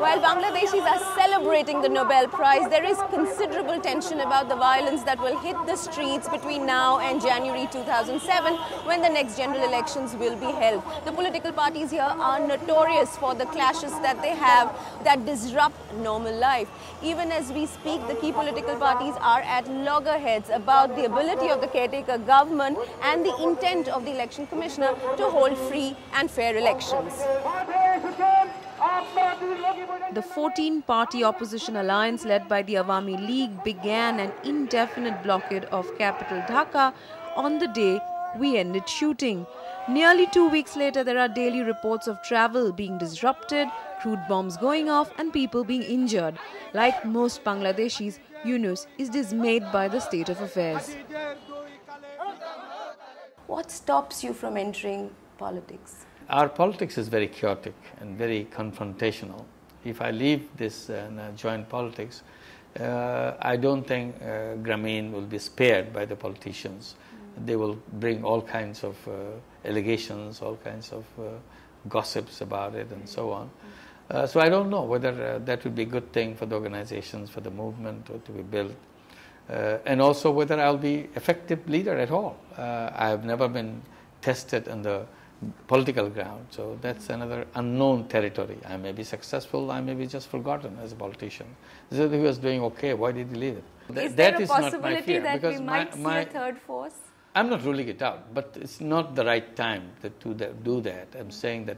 While Bangladeshis are celebrating the Nobel Prize, there is considerable tension about the violence that will hit the streets between now and January 2007, when the next general elections will be held. The political parties here are notorious for the clashes that they have that disrupt normal life. Even as we speak, the key political parties are at loggerheads about the ability of the caretaker government and the intent of the election commissioner to hold free and fair elections. The 14-party opposition alliance led by the Awami League began an indefinite blockade of capital Dhaka on the day we ended shooting. Nearly 2 weeks later, there are daily reports of travel being disrupted, crude bombs going off and people being injured. Like most Bangladeshis, Yunus is dismayed by the state of affairs. What stops you from entering politics? Our politics is very chaotic and very confrontational. If I leave this and join politics, I don't think Grameen will be spared by the politicians. They will bring all kinds of allegations, all kinds of gossips about it and so on. So I don't know whether that would be a good thing for the organizations, for the movement to be built. And also whether I'll be effective leader at all. I have never been tested on the political ground, so that's another unknown territory. I may be successful, I may be just forgotten as a politician. So he was doing okay, why did he leave it? Is there a possibility that we might see a third force? I'm not ruling it out, but it's not the right time to do that. I'm saying that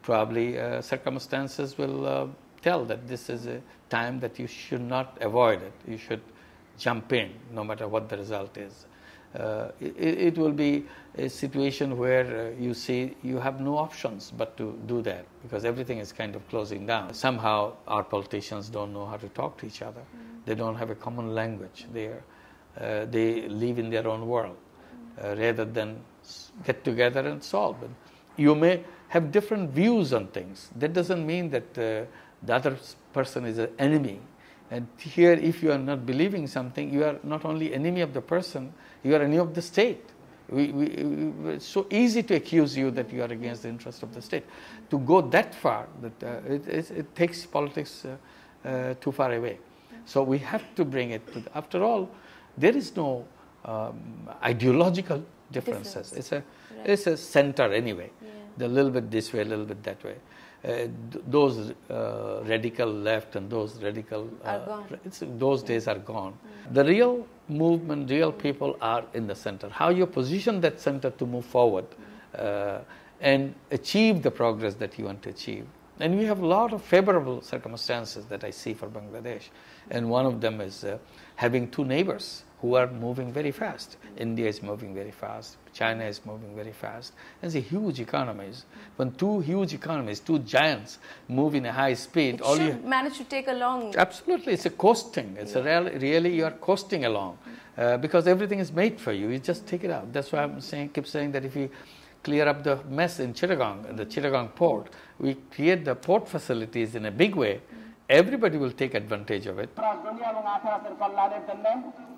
probably circumstances will tell that this is a time that you should not avoid it. You should jump in, no matter what the result is. It will be a situation where you see you have no options but to do that, because everything is kind of closing down. Somehow our politicians don't know how to talk to each other. They don't have a common language. They live in their own world rather than get together and solve it. You may have different views on things. That doesn't mean that the other person is an enemy. And here, if you are not believing something, you are not only enemy of the person, you are enemy of the state. It's so easy to accuse you that you are against the interest of the state. To go that far, it takes politics too far away. So we have to bring it to after all, there is no ideological differences. It's a center anyway. A little bit this way, a little bit that way. Those radical left and those radical those days are gone. The real movement, real people are in the center. How you position that center to move forward and achieve the progress that you want to achieve. And we have a lot of favorable circumstances that I see for Bangladesh. And one of them is having two neighbors who are moving very fast. India is moving very fast. China is moving very fast. It's a huge economies. When two huge economies, two giants move in a high speed, it should manage to take along. Absolutely, it's a coasting. It's a really you are coasting along because everything is made for you. You just take it out. That's why I'm saying, keep saying that if you clear up the mess in Chittagong, the Chittagong port, we create the port facilities in a big way. Everybody will take advantage of it.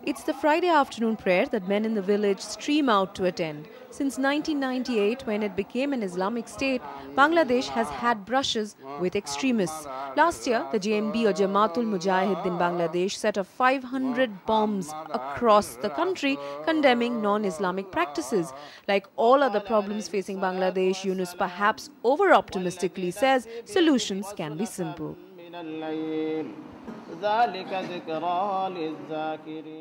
It's the Friday afternoon prayer that men in the village stream out to attend. Since 1998, when it became an Islamic state, Bangladesh has had brushes with extremists. Last year, the JMB or Jamaatul Mujahideen Bangladesh set off 500 bombs across the country, condemning non-Islamic practices. Like all other problems facing Bangladesh, Yunus perhaps over-optimistically says solutions can be simple.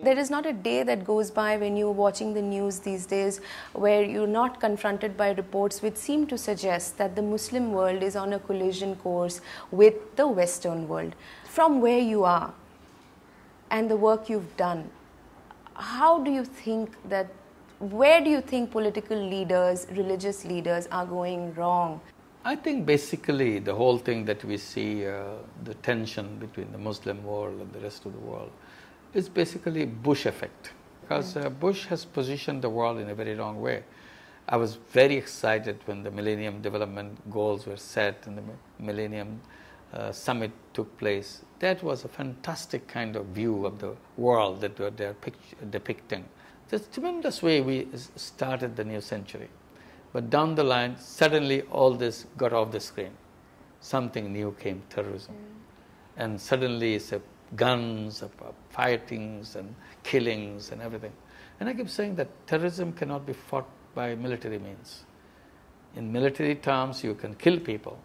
There is not a day that goes by when you're watching the news these days where you're not confronted by reports which seem to suggest that the Muslim world is on a collision course with the Western world. From where you are and the work you've done, how do you think that, where do you think political leaders, religious leaders are going wrong? I think basically the whole thing that we see, the tension between the Muslim world and the rest of the world, is basically Bush effect. Because Bush has positioned the world in a very wrong way. I was very excited when the Millennium Development Goals were set and the Millennium Summit took place. That was a fantastic kind of view of the world that they're depicting. It's a tremendous way we started the new century. But down the line, suddenly all this got off the screen. Something new came, terrorism. And suddenly it's guns, fightings and killings and everything. And I keep saying that terrorism cannot be fought by military means. In military terms, you can kill people,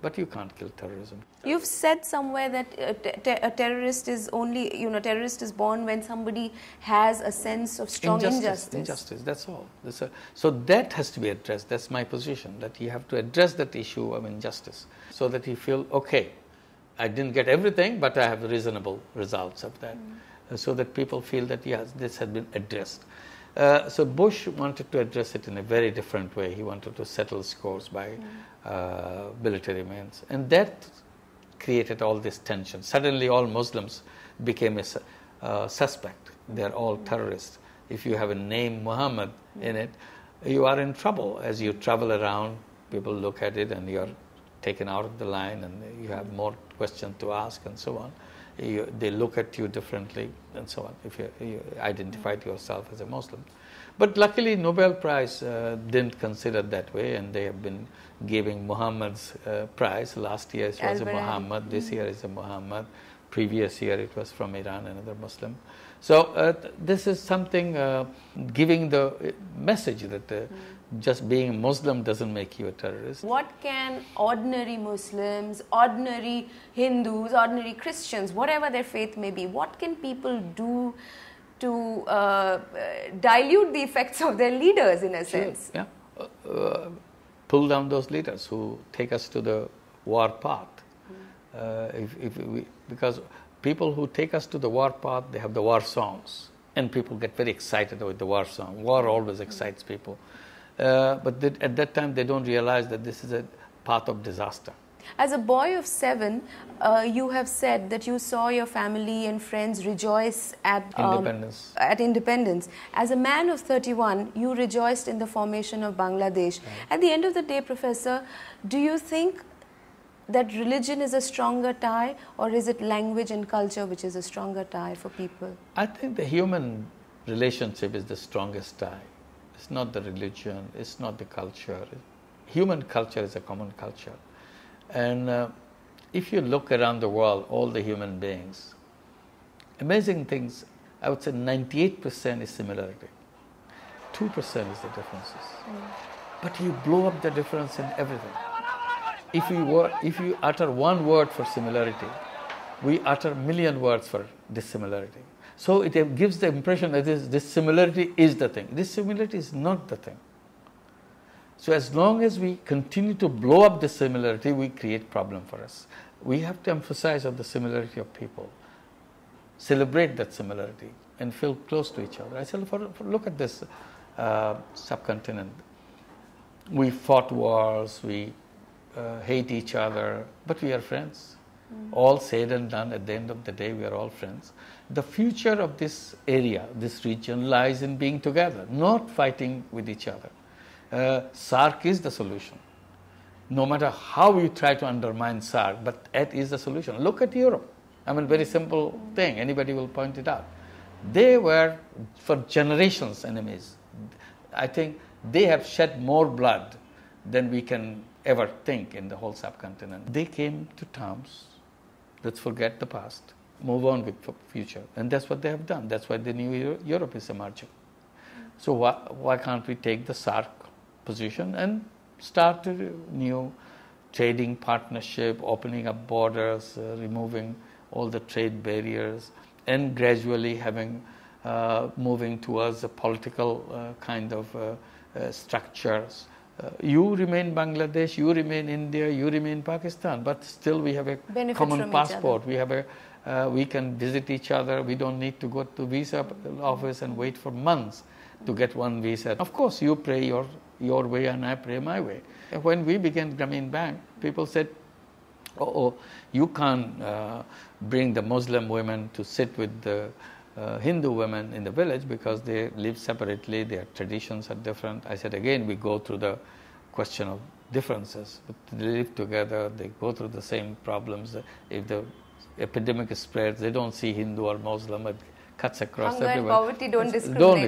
but you can't kill terrorism. You've said somewhere that a terrorist is only, terrorist is born when somebody has a sense of strong injustice. Injustice, that's all. So that has to be addressed. That's my position, that you have to address that issue of injustice so that you feel, okay, I didn't get everything, but I have reasonable results of that. So that people feel that, yes, this has been addressed. So Bush wanted to address it in a very different way. He wanted to settle scores by military means. And that created all this tension. Suddenly all Muslims became a suspect. They're all terrorists. If you have a name Muhammad in it, you are in trouble. As you travel around, people look at it and you're taken out of the line and you have more questions to ask and so on. They look at you differently and so on if you identified yourself as a Muslim. But luckily Nobel Prize didn't consider that way, and they have been giving Muhammad's prize. Last year it was a Muhammad, this year is a Muhammad, previous year it was from Iran, another Muslim. So this is something giving the message that just being Muslim doesn't make you a terrorist. What can ordinary Muslims, ordinary Hindus, ordinary Christians, whatever their faith may be, what can people do to dilute the effects of their leaders in a sense? Yeah. Pull down those leaders who take us to the war path. Because people who take us to the war path, they have the war songs. And people get very excited with the war song. War always excites people. But at that time, they don't realize that this is a path of disaster. As a boy of 7, you have said that you saw your family and friends rejoice at independence. As a man of 31, you rejoiced in the formation of Bangladesh. Right. At the end of the day, Professor, do you think that religion is a stronger tie, or is it language and culture which is a stronger tie for people? I think the human relationship is the strongest tie. It's not the religion, it's not the culture. Human culture is a common culture. And if you look around the world, all the human beings, amazing things, I would say 98% is similarity. 2% is the differences. But you blow up the difference in everything. If you utter one word for similarity, we utter a million words for dissimilarity. So it gives the impression that this similarity is the thing. This similarity is not the thing. So as long as we continue to blow up the similarity, we create problem for us. We have to emphasize on the similarity of people, celebrate that similarity, and feel close to each other. I said, look at this subcontinent. We fought wars, we hate each other, but we are friends. All said and done, at the end of the day, we are all friends. The future of this area, this region, lies in being together, not fighting with each other. SARC is the solution. No matter how you try to undermine SARC, but that is the solution. Look at Europe. I mean, very simple thing. Anybody will point it out. They were, for generations, enemies. I think they have shed more blood than we can ever think in the whole subcontinent. They came to terms. Let's forget the past. Move on with the future. And that's what they have done. That's why the new Europe is emerging. So why can't we take the SARC position and start a new trading partnership, opening up borders, removing all the trade barriers, and gradually moving towards a political kind of structures. You remain Bangladesh, you remain India, you remain Pakistan, but still we have a common passport. We can visit each other. We don't need to go to visa office and wait for months to get one visa. Of course, you pray your way and I pray my way. When we began Grameen Bank, people said, you can't bring the Muslim women to sit with the Hindu women in the village because they live separately, their traditions are different. I said, again, we go through the question of differences. But they live together, they go through the same problems. If the epidemic spreads, they don't see Hindu or Muslim, it cuts across Hunger everywhere. And poverty don't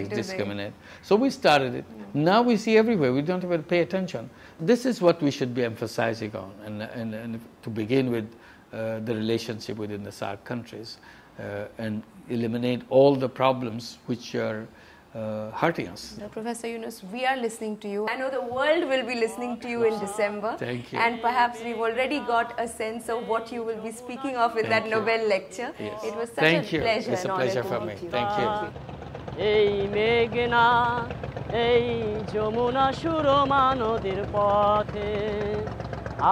discriminate. So we started it. Now we see everywhere, we don't even pay attention. This is what we should be emphasizing on. And to begin with the relationship within the SAARC countries and eliminate all the problems which are hurting us. Professor Yunus, we are listening to you. I know the world will be listening to you in December. Thank you. And perhaps we've already got a sense of what you will be speaking of in that Nobel lecture. Yes. It was such Thank a you. pleasure It's a and honor pleasure to for meet me. you. Thank you. এই মেঘনা এই যমুনা সুরমা নদীর পথে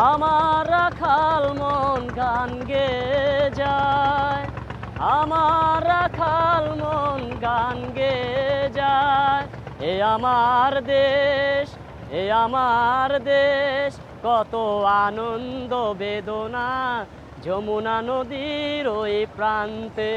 আমার রাখাল মন গান গেয়ে যায় আমার রাখাল মন গান গেয়ে যায় এ আমার দেশ কত আনন্দ বেদনা যমুনা নদীর ওই প্রান্তে